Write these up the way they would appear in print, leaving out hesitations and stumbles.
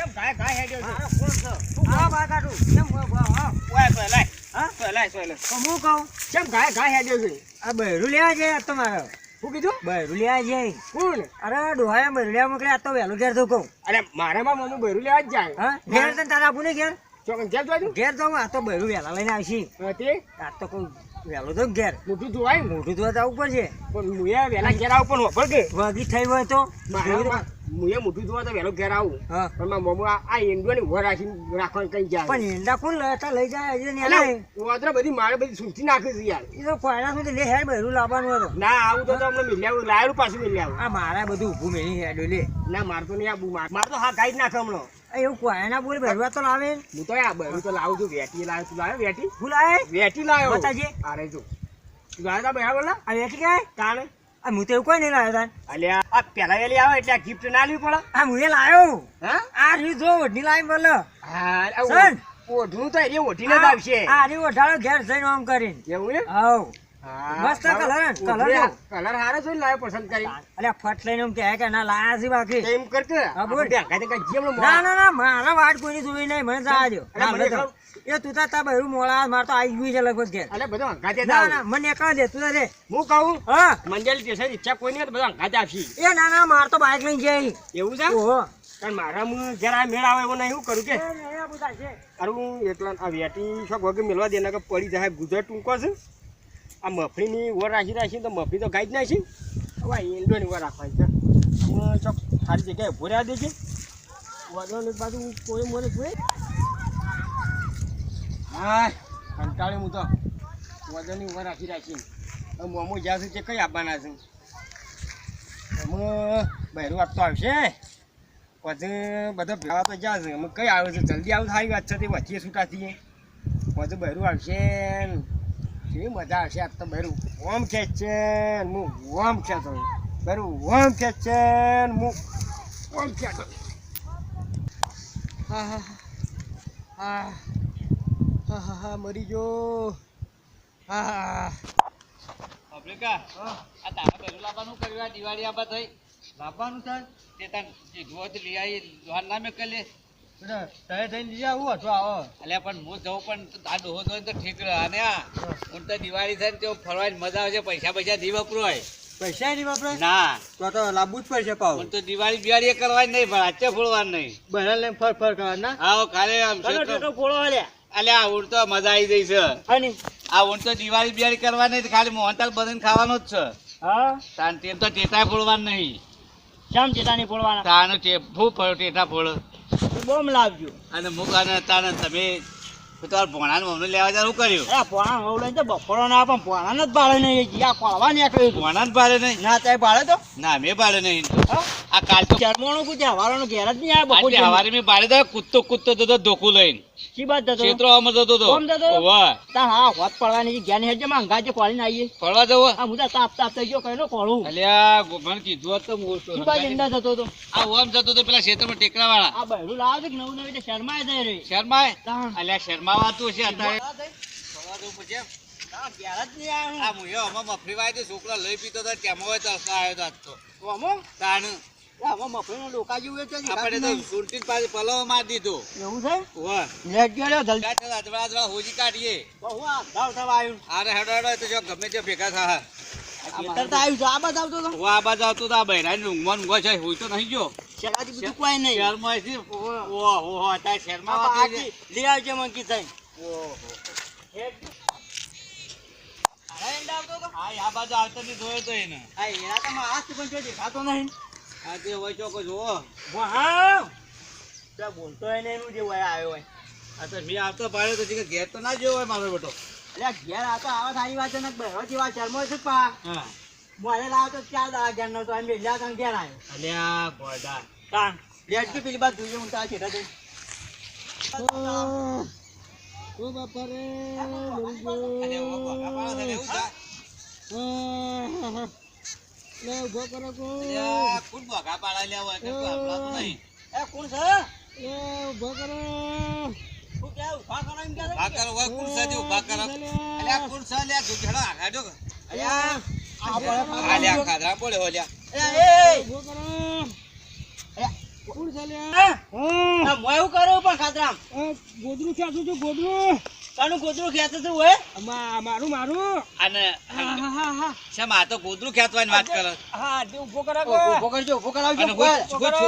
કેમ ગાય હેડ્યો છે કોણ છે આ બા કાઢું કેમ હા ઓય તો લાય હા તો લાય તો હું કહું કેમ ગાય હેડ્યો છે આ બૈરું લેવા જાય તમારે શું કીધું બૈરું લેવા જાય કોણ અરે ડોહાએ બૈરું લેવા મોકલ્યા તો વહેલું ઘેર તો કહું અરે મારામાં મમ્મી બૈરું લેવા જ જાય હા ઘેર તને તારા આપું ને ઘેર ચોકન ઘેર જોજો ઘેર તો આ તો બૈરું વહેલા લઈને આવશી તે આ તો કહું વહેલું તો ઘેર મોટું ધોવાય ને મોઢું ધોવા જવું પડશે પણ મુએ વેલા ઘેર આવું પણ હોભળ કે વાગી થઈ હોય તો મુએ મોટું ધોવા તો વેલો ઘેર આવું હા પણ મારા મમ્મી આ ઈંડોની ઉભો રાખીને રાખવા કઈ જાય પણ ઈંડા કોણ લેતા લઈ જાય હજી ને અલા, ઓદરા બધી મારે બધી સૂંટી નાખી છે યાર એ તો કોયના સુધી લે હેડ બૈરું લાવવાનું હતું ના આવું તો અમને મિલ્યા લાયેલું પાછું મિલ્યા આ મારા બધું ઊભું મેળી હેડ્યું લે ના મારતો નહીં આવું માર તો હા ગાઈ જ નાખે હમણાં એવું કોયના બોલ બૈરું તો લાવે હું તો આ બરું તો લાવું છું વેટી લાવ્યો તું લાવ્યો વેટી હું લાવે વેટી લાવ્યો બતાજે અરે જો તું લાવ્યો તા બહેરા બોલા આ વેઠી કાંઈ તાણે આ હું તો એવું કોઈ નહીં લાવ્યો તાન અલ્યા આ પેલા વેલી આવે એટલે આ ગિફ્ટ ના લેવી પડે આ હું એ લાવ્યો હા આ રીત જો ઓઢી લાવી બોલો હા સન. ઓઢું તો એ ઓઢીને જ આવશે આ રી ઓઢાળો ઘેર જઈને આમ કરીને એવું એમ હાઉ હા, મસ્ત મારો કલર હે, કલર ઓઢી જો. કલર હારો જોઈને લાવ્યો પસંદ કરી અલ્યા ફટ લઈને આમ કહે કે ના લાયા છે બાકી એમ કરતો હા, બોલ. ના ના મારા વાટ કોઈની જોઈ નહીં મને જવા દો અરે, મને ના, એ તું તા બહેરું મોડા માર તો આવી ગયું છે લગભગ ઘેર અલે બધો અંગાતે ના ના મને એકલા દે તું દે હું કહું હા મંજલ સ્ટેશન ઈચ્છા કોઈ નહીં તો બધો અંગાતે આપશી એ ના ના માર તો બાઈક લઈને જાય એવું છે ઓહો કારણ મારા હું જરા મેળ આવે એવું નહીં શું કરું કે એ નહીં, આ બધા છે. અરે હું એટલા આ વેટી શોખ વગર મેળવા દે કે પડી જાય ગુજરાત ટૂંકો છે આ મફળીની વર રાખી તો મફળી તો ગાઈ જ નાખી હવે ઈંડોની વર રાખવાની છે હું ચોક સારી જગ્યાએ ઉભો રહ્યા દે છે વગરની બાજુ કોઈ મને જોઈ હા કંટાળી હું તો વજનની વર રાખી મોમો જ્યાં છે તે કઈ આપવાના છે અમે બહેરું આપતો આવશે પછી બધા ભેગા તો જ્યાં છે અમે કઈ આવે છે જલ્દી આવું સારી વાત છે તે વચ્ચે છૂટા થઈએ પછી બહેરું આવશે ને કેવી મજા આવશે આજ તો બહેરું ઓમ ખેંચ છે ને હું ઓમ ખેંચો બહેરું ઓમ ખેંચ છે ને હું ઓમ ખેંચો હા હા હા હા હા હા મરી ગયો હા હા અબ્રેકા આ તારા બહેરું લાવવાનું કર્યું આ દિવાળી આબા થઈ લાવવાનું છે તે તન કીધું હતું લઈ આવી દોહાર નામે કરી લે તય થઈને લઈ આવું હતો આવો અલ્યા પણ હું જઉં પણ આ ડોહો જોઈને તો ઠીક રહે અને આ હું તો દિવાળી થાય ને તો ફરવાની મજા આવશે પૈસા નહીં વપરાય પૈસા નહીં વાપરે ના તો લાવવું જ પડશે પાવ પણ તો દિવાળી બિવાળી એ કરવાની નહીં પણ આચે ફોડવાનું નહીં બહેરા લઈને ફર ફર કરવા ના આવો ખાલી આમ ફોડો અલ્યા અલ્યા ઊંટ તો મજા આવી જઈ છે અને આ ઊંટ તો દિવાળી બિવાળી કરવાની નહીં ખાલી મોહનતાલ બધાને ખાવાનો જ છે હા તાન તેમ તો ટેટા ફોડવાનું નહીં શામ ચેતાની ફોડવાના તાનું ભૂ ફળો ટેટા ફોડો બોમ્બ લાવજો અને મુકાને તાને તમે તમારા ભોણાને અમને લેવા જવાનું કર્યું એ પોણા હોવ લઈને તો બપોરો ના પણ પોણા જ ભાડે નહીં આ કોળવા નીકળ્યું ભોણા જ ભાડે નહીં ના તે ભાડે તો ના મેં ભાડે નહીં હા? આ કાલ તો ચરમોણું પૂછે હવારોનો ઘેર જ નહીં આવે આજે હવારે મેં ભાડે તો કૂદતો જતો ધોકું લઈને શી બાત જતો ક્ષેત્રો અમર જતો હતો કોમ જતો? વાહ તા હા હોત પડવાની જ્ઞાન હેજે માં અંગાજે કોળીને આવીએ ફરવા જવો આ મુદા તાપ તાપ થઈ ગયો કઈનો કોળું અલ્યા મને કીધું હોત તો હું શી બાત ઈંડા જતો તો આ ઓમ જતો હતો પેલા ક્ષેત્રમાં ટેકરા વાળા આ બહેરું લાવજો કે નવું નવી શર્માય જાય રે શર્મા તા અલ્યા શર્મા વાતું છે અત્યારે ફરવા જવું પછી એમ. તા ઘેર જ નહીં આવ્યું આ મુયો આમાં મફરી વાય છોકરા લઈ પીતો હતો તેમાં હોય તો આવ્યો હતો આજ તો ઓમો તાણ આમાં મફળીનો ડોકા જેવું છે આપણે તો સુરતી પાસે પલાવ મારી દીધો એવું છે વાહ લેટ ગયો જલ્દી અજવાળા હોજી કાઢીએ બહુ આ ધાવ થવા આવ્યું અરે હેડો હેડો તો જો ગમે તે ભેગા થા ખેતર તો આવ્યું છે આ બાદ આવતો તો હું આ બાજુ આવતો તો આ બહેરાની ઊંઘમાં ઊંઘો છે હોય તો નહીં જો શેલાથી બીજું કોઈ નહીં શહેરમાં છે ઓહો અત્યારે શહેરમાં આ વાતી છે. બાકી લઈ આવજે મંકી થઈ ઓહો અરે એંડા આવતો તો હા આ બાજુ આવતો નહીં જોયો તો એને આ એના તો માણસ પણ જો દેખાતો નહીં આ તે હોય ચોકો જુઓ વાહ તો બોલતો એને એનું જે હોય આવ્યો હોય આ તો મેં આવતો પાડ્યો તો કે ઘેર તો ના જેવો હોય મારો બેટો એટલે ઘેર આ તો આવા સારી વાત છે ને બહેરો જેવા ચરમો છે પા હા મોડે લાવતો 4 દાડા ઘેર નતો એમ બેલ્યા તને ઘેર આવ્યો અલ્યા ગોડા કાન લેટ કે પેલી બાદ જોઈએ હું તા છેડા જઈ ઓ બાપા રે અરે ઓ ભોગા પાડો છે એવું છે લે ઉભો કરો કો અલ્યા કોણ ભોગા પાડા લેવો હોય કે આપડા તો નહીં એ કોણ છે લે ઉભો કરો તું કે ઉભા કરો એમ કે ઉભા કરો હોય કોણ છે જે ઉભા કરો અલ્યા કોણ છે લ્યા જુઠડો આગાડો અલ્યા આ અલ્યા ખાધરા બોલે હો લ્યા એ ઉભો કરો કોણ છે લે? આ મોય એવું કરું પણ ખાતરામ ગોદરું ખેંચું છું ગોદરું. તાનું ગોદરું ખેંચે તું હોય મારું. અને હા. શેમ આ તો ગોદરું ખેંચવાની વાત કરે હા તે ઉભો કરા ઉભો કરજો ઉભો કરાવજો અને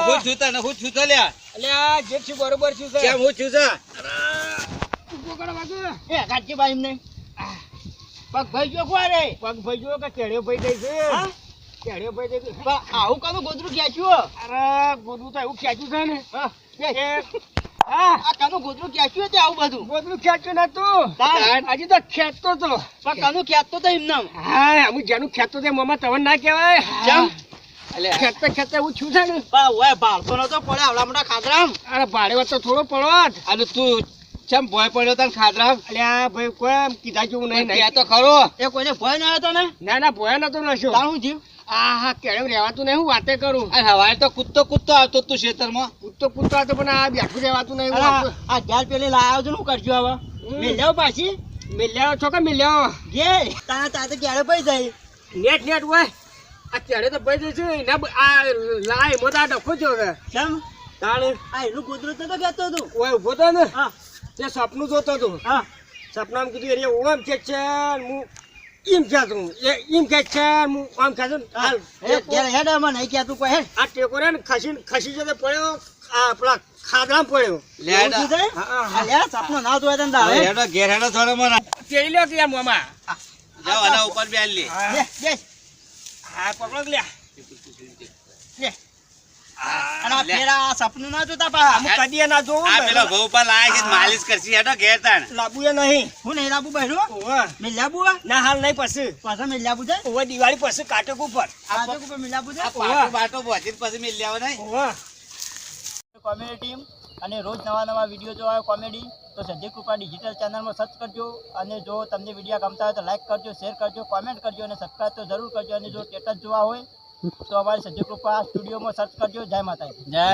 હું છું તને હું છું તો લ્યા અલ્યા જે છું બરોબર છું છે. કેમ હું છું છે ઉભો કરા બાજુ. એ કાચી ભાઈ એમને પગ ભાઈ જો કોણ રે પગ ભાઈ જો કે કેળ્યો ભાઈ જાય છે. હા? કેળ્યો ભાઈ જાય છે. પણ આવું કાનું ગોદરું ખેંચ્યું અરે ગોદરું તો એવું ખેંચ્યું છે ને. હા આ કાનું ગોદરું ખેંચ્યું તે આવું બધું ગોદરું ખેંચ્યું નતું. તાન. હજી તો ખેંચતો તો. પણ કાનું ખેંચતો તો એમને હા હું જેનું ખેંચતો તે મોમાં તવન ના કહેવાય. ચમ ખેંચતા એવું છું છે ને. પણ ઓય ભાળતો નતો પડે આવડા મોટા ખાતરામ અરે ભાડે વાત તો થોડો પડોત. અને તું ચમ ભોય પડ્યો તને ખાધરા અલ્યા ભાઈ કોઈ આમ કીધા જેવું નહીં ત્યાં તો ખરો એ કોઈને ભય ના હતો ને ના ભોયા નતો નશો. તારું જીવ હા કેળે રહેવાતું નહીં હું વાતે કરું. અને હવારે તો કૂદતો આવતો તું ખેતરમાં કૂદતો હતો પણ આ બેઠું રહેવાતું નહીં. અરે, આ ઘેર પેલી લાયા છું શું કરજો હવે મેલ્યાવ પાછી મિલ્યાવો છો કે મિલ્યાવો. ઘે તારા તાતે ક્યારે પૈ જાય નેટ હોય આ કેળે તો ભાઈ છે એના આ લાય મોટા ડખો જો છે. કેમ તાણે આ એનું કૂતરું તો કહેતો તું ઓય ઉભો તો ને હા તે સપનું જોતો હતો. હા સપનામાં કીધું એ ઓમ કે છે હું એમ ખેંચું એમ કે છે હું આમ ખેંચું. હાલ ઘેર હેડ અમે નહીં કહેતું કોઈ હેડ આ ટેકો રે ને ખસી જતો પડ્યો આ આપણા ખાધરામાં પડ્યો. લે એવું થયું છે? આ લે, સપનું ના જોયે તને તારે. હેડો ઘેર હેડો થોડો મને તેડી લ્યો કે યાર મોમાં. જાઓ આના ઉપર બેલ લે બેસ, બેસ. હા પકડો કે લ્યા. લે. અને આ ફેરા આ સપનું ના જોતા પા હું કદીએ ના જોઉં આ પેલો ઘઉં પર લાયા છે માલિશ કરશી હેડો ઘેર તાણ લાબુએ નહીં. હું નહીં લાબુ બહેરો ઓવે. મેં લાબુ ના હાલ નહીં પછી પાછા મેં લાબુ છે ઓવે દિવાળી પછી કાટક ઉપર. આ તો કોઈ મેં લાબુ છે આ પાટો બાટો બોધી પછી મેં લેવો નહીં ઓવે. કોમેડી ટીમ અને રોજ નવા વિડીયો જોવા હોય કોમેડી તો સંજય કૃપા ડિજિટલ ચેનલમાં સર્ચ કરજો અને જો તમને વિડીયો ગમતા હોય તો લાઈક કરજો શેર કરજો કોમેન્ટ કરજો અને સબસ્ક્રાઈબ તો જરૂર કરજો અને જો સ્ટેટસ જોવા હોય તો અમારી સંજય કૃપા સ્ટુડિયોમાં સર્ચ કરજો. જય માતાજી. જય